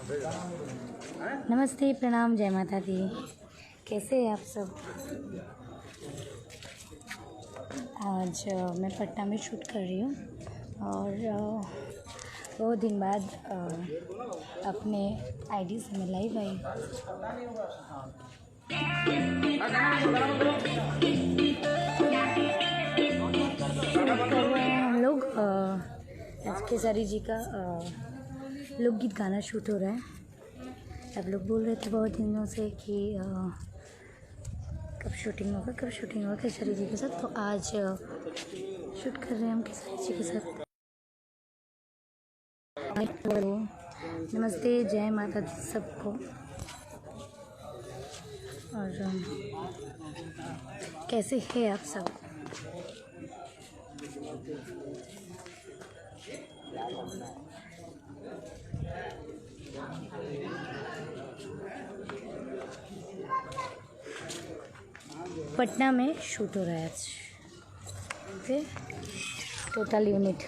नमस्ते, प्रणाम, जय माता दी। कैसे हैं आप सब? आज मैं पटना में शूट कर रही हूँ और बहुत दिन बाद अपने आईडी से मैं लाइव आई। हम लोग आज खेसारी जी का लोकगीत गाना शूट हो रहा है। सब लोग बोल रहे थे बहुत दिनों से कि कब शूटिंग होगा खेसारी जी के साथ, तो आज शूट कर रहे हैं हम खेसारी जी के साथ। नमस्ते, जय माता दी सबको। और कैसे हैं आप सब? पटना में शूट हो रहा है आज। Okay, total unit.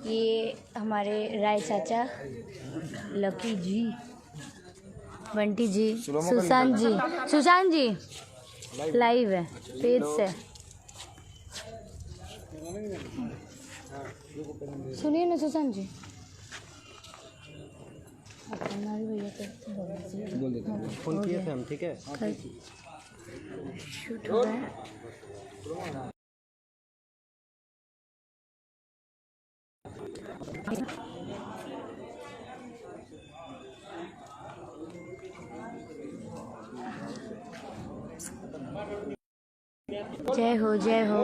ये हमारे राय चाचा, लकी जी, बंटी जी, सुशांत जी लाइव है पेज से। सुनिए ना सुशांत जी, बोल देते हैं, फोन किए थे हम, ठीक है। शूट हो रहा है। जय हो जय हो।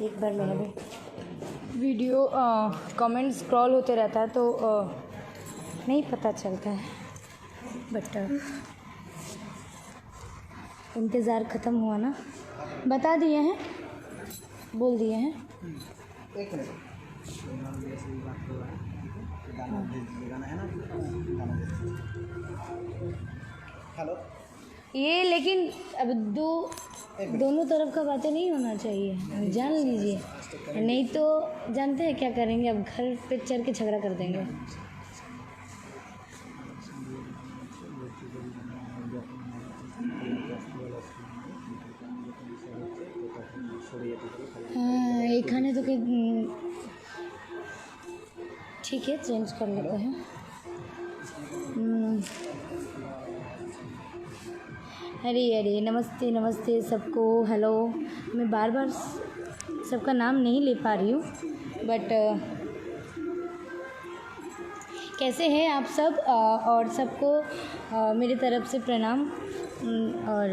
एक बार मेरा भी वीडियो कमेंट स्क्रॉल होते रहता है तो नहीं पता चलता है, बट इंतज़ार ख़त्म हुआ ना, बता दिए हैं, बोल दिए हैं। एक मिनट, हेलो। ये लेकिन अब दोनों तरफ का बातें नहीं होना चाहिए, जान लीजिए, नहीं तो जानते हैं क्या करेंगे, अब घर पे चढ़ के झगड़ा कर देंगे। हाँ, एक खाने तो ठीक है, चेंज कर लेते हैं। अरे नमस्ते नमस्ते सबको, हेलो। मैं बार बार सबका नाम नहीं ले पा रही हूँ, बट कैसे हैं आप सब? और सबको मेरी तरफ से प्रणाम। और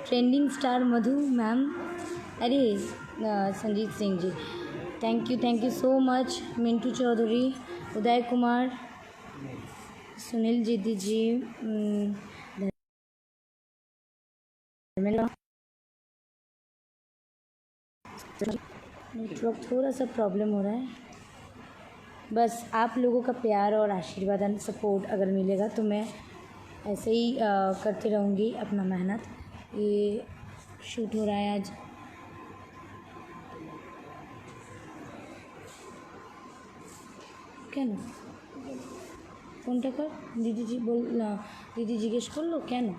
ट्रेंडिंग स्टार मधु मैम, अरे Sanjeet Singh ji, thank you so much. Mintu Chaudhary, Uday Kumar, Sunil जीदी जी, नेटवर्क थोड़ा सा प्रॉब्लम हो रहा है। बस आप लोगों का प्यार और आशीर्वाद एंड सपोर्ट अगर मिलेगा तो मैं ऐसे ही करती रहूँगी अपना मेहनत। ये शूट हो रहा है आज। क्या ना फोनটা कर दीदी जी, बोल दीदी জিজ্ঞেস করলো কেন?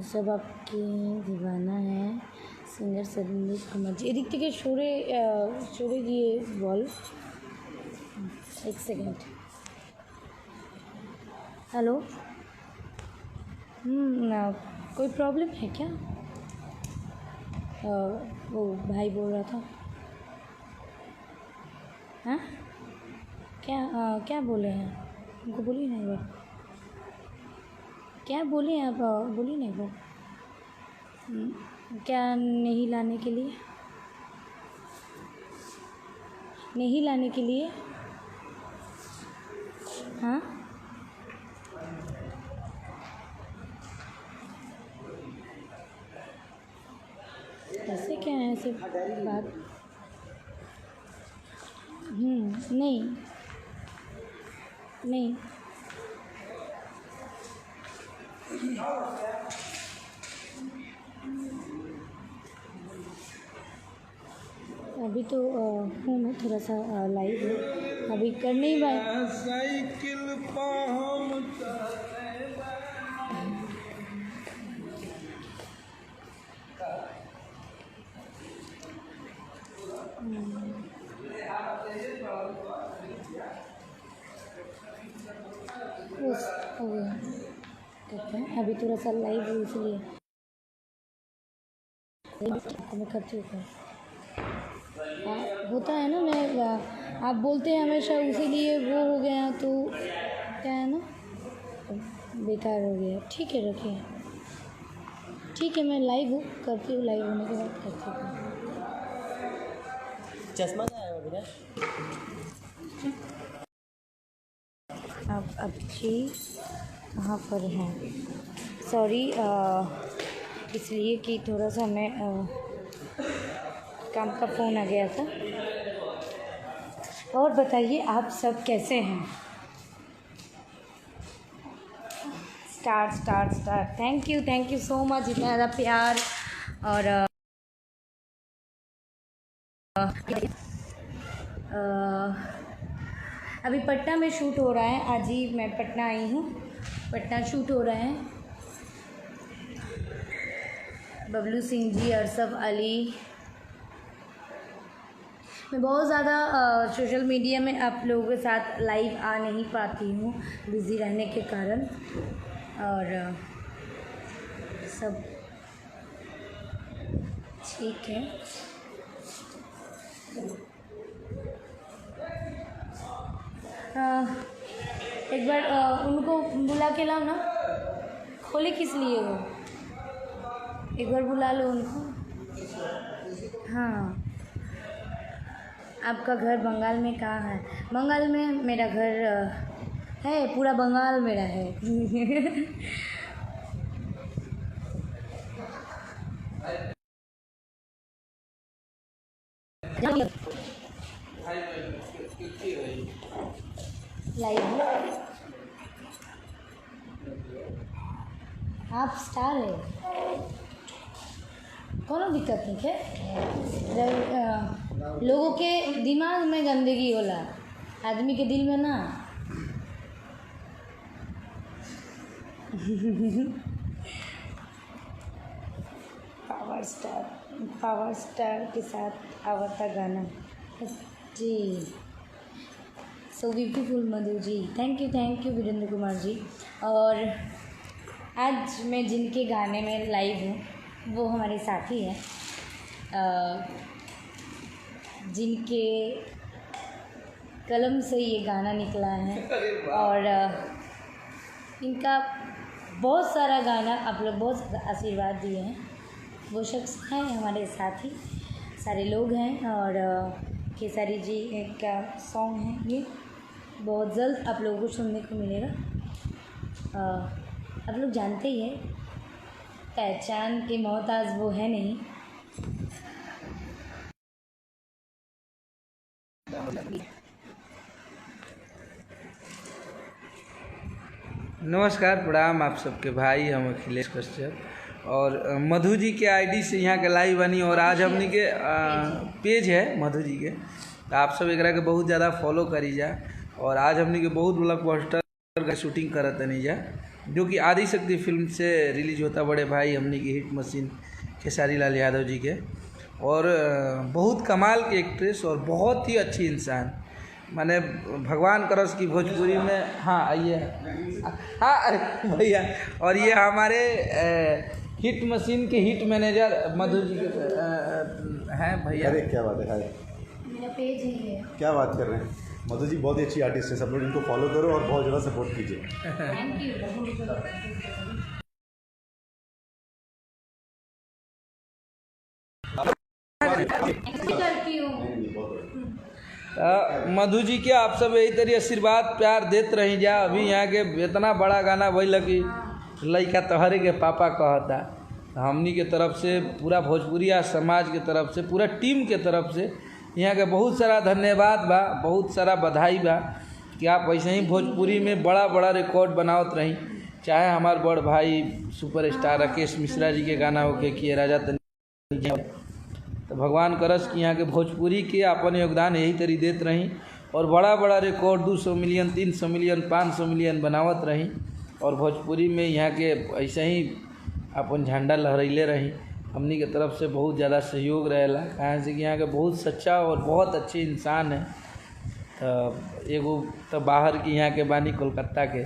सब आपकी दीवाना है, सिंगर संदीप कुमार जी। এদিক থেকে সরে গিয়ে বল, एक सेकंड। हेलो, कोई प्रॉब्लम है क्या? वो भाई बोल रहा था। हाँ क्या बोले हैं? उनको बोलिए ना एक बार, क्या बोले हैं आप? बोलिए ना एक बार। क्या नहीं लाने के लिए? नहीं लाने के लिए? हाँ ऐसे क्या है ऐसे बात? नहीं नहीं अभी तो हूँ मैं थोड़ा सा लाइव है, अभी कर नहीं पाए। साइकिल पाम हो गया करते हैं, अभी थोड़ा सा लाइव है इसलिए मैं करती हूँ। होता है ना, मैं आप बोलते हैं हमेशा उसीलिए वो हो गया तो क्या है ना, बेकार हो गया। ठीक है रखिए, ठीक है मैं लाइव हूँ, करती हूँ, लाइव होने के बाद करती हूँ। चश्मा क्या है अविनाश? अब जी कहाँ पर हैं? सॉरी, इसलिए कि थोड़ा सा मैं काम का फ़ोन आ गया था। और बताइए आप सब कैसे हैं? Star star star, thank you so much, इतना ज़्यादा प्यार। और अभी पटना में शूट हो रहा है, आज ही मैं पटना आई हूँ, पटना शूट हो रहा है। बबलू सिंह जी, अरसफ अली। मैं बहुत ज़्यादा सोशल मीडिया में आप लोगों के साथ लाइव आ नहीं पाती हूँ, बिज़ी रहने के कारण। और सब ठीक है। एक बार उनको बुला के लाओ ना, खोले किस लिए वो, एक बार बुला लो उनको। हाँ, आपका घर बंगाल में कहाँ है? बंगाल में मेरा घर है, पूरा बंगाल मेरा है। लाइव आप स्टार है, कोनो दिक्कत नहीं है। लोगों के दिमाग में गंदगी होला, आदमी के दिल में ना। पावर स्टार के साथ आवता गाना जी। So beautiful Madhu ji, thank you Virendra Kumar ji. और आज मैं जिनके गाने में लाइव हूँ वो हमारे साथी हैं, जिनके कलम से ये गाना निकला है। और इनका बहुत सारा गाना आप लोग बहुत ज़्यादा आशीर्वाद दिए हैं, वो शख्स हैं हमारे साथी, सारे लोग हैं। और खेसारी जी का सॉन्ग है ये, बहुत जल्द आप लोगों को सुनने को मिलेगा। आप लोग जानते ही हैं, पहचान के मोहताज वो है नहीं। नमस्कार, प्रणाम आप सबके भाई, हम अखिलेश कश्यप और मधु जी के आईडी से यहाँ के लाइव बनी। और आज हमने के पेज है मधु जी के, तो आप सब एकरा के बहुत ज़्यादा फॉलो करी जा। और आज हमने के बहुत बड़ा पोस्टर का शूटिंग करत नहीं जा, जो कि आदि शक्ति फिल्म से रिलीज होता बड़े भाई हमने की हिट मशीन खेसारी लाल यादव जी के। और बहुत कमाल की एक्ट्रेस और बहुत ही अच्छी इंसान, माने भगवान करस की भोजपुरी में। हाँ आइए, हाँ अरे भैया। और ये हमारे हिट मशीन के हिट मैनेजर मधु जी के हैं भैया। अरे क्या बात है, मेरा पेज है ये। क्या बात कर रहे हैं। मधु जी बहुत ही अच्छी आर्टिस्ट है, सब लोग इनको फॉलो करो और बहुत ज़्यादा सपोर्ट कीजिए। Thank you. करती हूँ। मधु जी के आप सब यही तरी आशीर्वाद प्यार देते रही जा। अभी यहाँ के इतना बड़ा गाना वही लगी लड़का तोहरे के पापा कहता। हमनी के तरफ से पूरा भोजपुरिया समाज के तरफ से पूरा टीम के तरफ से यहाँ के बहुत सारा धन्यवाद बा, बहुत सारा बधाई बा कि आप ऐसे ही भोजपुरी में बड़ा बड़ा रिकॉर्ड बनावत रही। चाहे हमारे बड़ भाई सुपरस्टार राकेश मिश्रा जी के गाना होके कि राजा तनी, तो भगवान करस कि यहाँ के भोजपुरी के अपन योगदान यही तरी देते रही और बड़ा बड़ा रिकॉर्ड 200 मिलियन 300 मिलियन 500 मिलियन बनावत रही और भोजपुरी में यहाँ के ऐसे ही अपन झंडा लहरैले रही। हमनी के तरफ से बहुत ज़्यादा सहयोग रहेला, कहाँ से कि यहाँ के बहुत सच्चा और बहुत अच्छे इंसान है। तो एगो तो बाहर की यहाँ के बानी कोलकाता के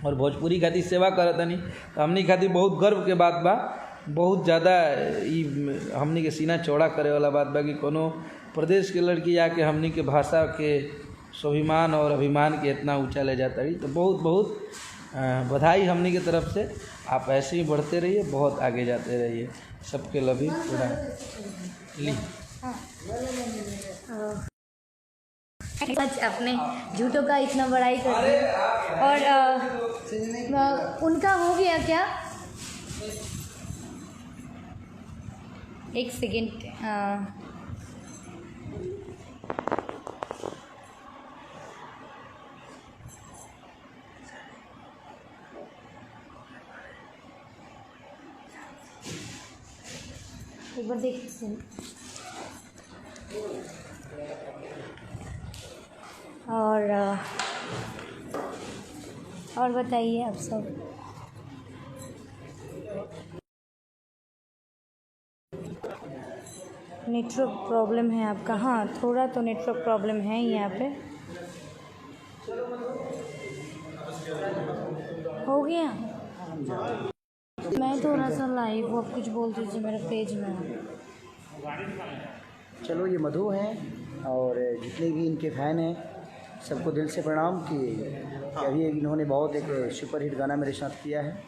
और भोजपुरी खातिर सेवा करतनी, तो हमनी खातिर बहुत गर्व के बात बा। बहुत ज़्यादा हमनी के सीना चौड़ा करे वाला बात बा कि कोनो प्रदेश के लड़की आके हमनी के भाषा के स्वाभिमान और अभिमान के इतना ऊंचा ले जाता रही। तो बहुत बहुत बधाई हमनी के तरफ से। आप ऐसे ही बढ़ते रहिए, बहुत आगे जाते रहिए। सबके लभी पूरा ली। सच अपने झूठों का इतना बड़ाई कर दी। और उनका हो गया क्या? एक सेकेंड। एक बार देख और बताइए आप सब। नेटवर्क प्रॉब्लम है आपका? हाँ, थोड़ा तो नेटवर्क प्रॉब्लम है यहाँ पे। हो गया। मैं थोड़ा सा लाइव हूँ, आप कुछ बोल दीजिए, मेरे पेज में। चलो, ये मधु हैं और जितने भी इनके फ़ैन हैं सबको दिल से प्रणाम कि अभी इन्होंने बहुत एक सुपरहिट गाना मेरे साथ किया है।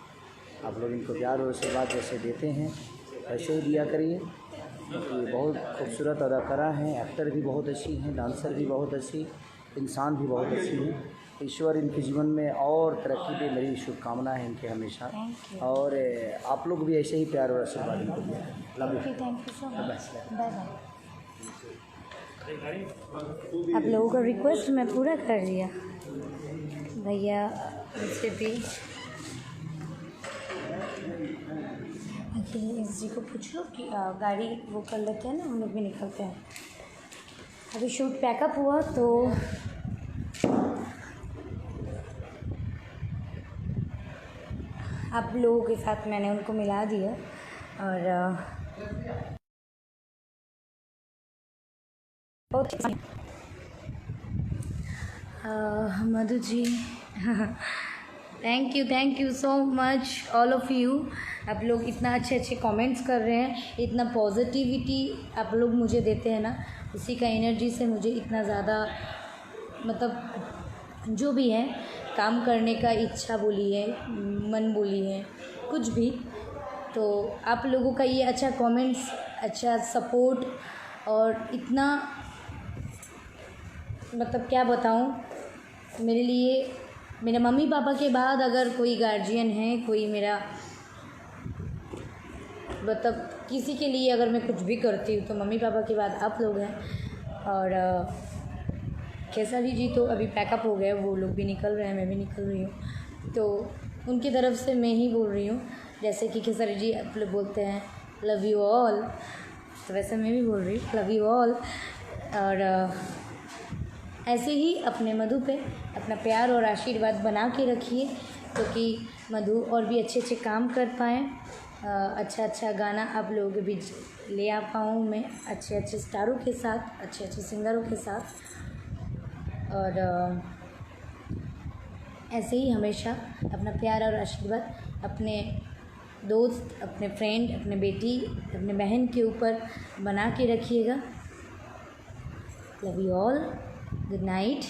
आप लोग इनको प्यार और आशीर्वाद जैसे देते हैं वैसे ही दिया करिए। ये बहुत खूबसूरत अदाकारा हैं, एक्टर भी बहुत अच्छी हैं, डांसर भी बहुत अच्छी, इंसान भी बहुत अच्छी है। ईश्वर इनके जीवन में और तरक्की दे, मेरी शुभकामना है इनके हमेशा। और आप लोग भी ऐसे ही प्यार और आशीर्वाद इनको दिया। Love you. Thank you so much. Bye bye. आप लोगों का रिक्वेस्ट मैं पूरा कर दिया। भैया मुझसे भी अखिलेश जी को पूछ लो कि गाड़ी वो कर लेते हैं ना, हम लोग भी निकलते हैं। अभी शूट पैकअप हुआ तो आप लोगों के साथ मैंने उनको मिला दिया। और Madhu ji thank you so much all of you. आप लोग इतना अच्छे कमेंट्स कर रहे हैं, इतना पॉजिटिविटी आप लोग मुझे देते हैं ना, उसी का एनर्जी से मुझे इतना ज़्यादा मतलब जो भी है काम करने का इच्छा बोली है, मन बोली है, कुछ भी। तो आप लोगों का ये अच्छा कमेंट्स, अच्छा सपोर्ट और इतना मतलब क्या बताऊँ, मेरे लिए मेरे मम्मी पापा के बाद अगर कोई गार्जियन है, कोई मेरा मतलब किसी के लिए अगर मैं कुछ भी करती हूँ तो मम्मी पापा के बाद आप लोग हैं। और खेसारी जी तो अभी पैकअप हो गए, वो लोग भी निकल रहे हैं, मैं भी निकल रही हूँ, तो उनकी तरफ से मैं ही बोल रही हूँ। जैसे कि खेसारी जी आप लोग बोलते हैं लव यू ऑल, तो वैसे मैं भी बोल रही हूँ लव यू ऑल। और ऐसे ही अपने मधु पे अपना प्यार और आशीर्वाद बना के रखिए, क्योंकि मधु और भी अच्छे काम कर पाएँ, अच्छा गाना आप लोगों के बीच ले आ पाऊँ मैं, अच्छे स्टारों के साथ, अच्छे सिंगरों के साथ। और ऐसे ही हमेशा अपना प्यार और आशीर्वाद अपने दोस्त, अपने फ्रेंड, अपने बेटी, अपने बहन के ऊपर बना के रखिएगा। Love you all, good night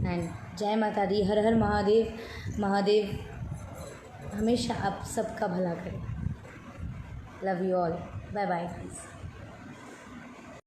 and जय माता दी। हर हर महादेव। महादेव हमेशा आप सबका भला करें। Love you all, bye bye.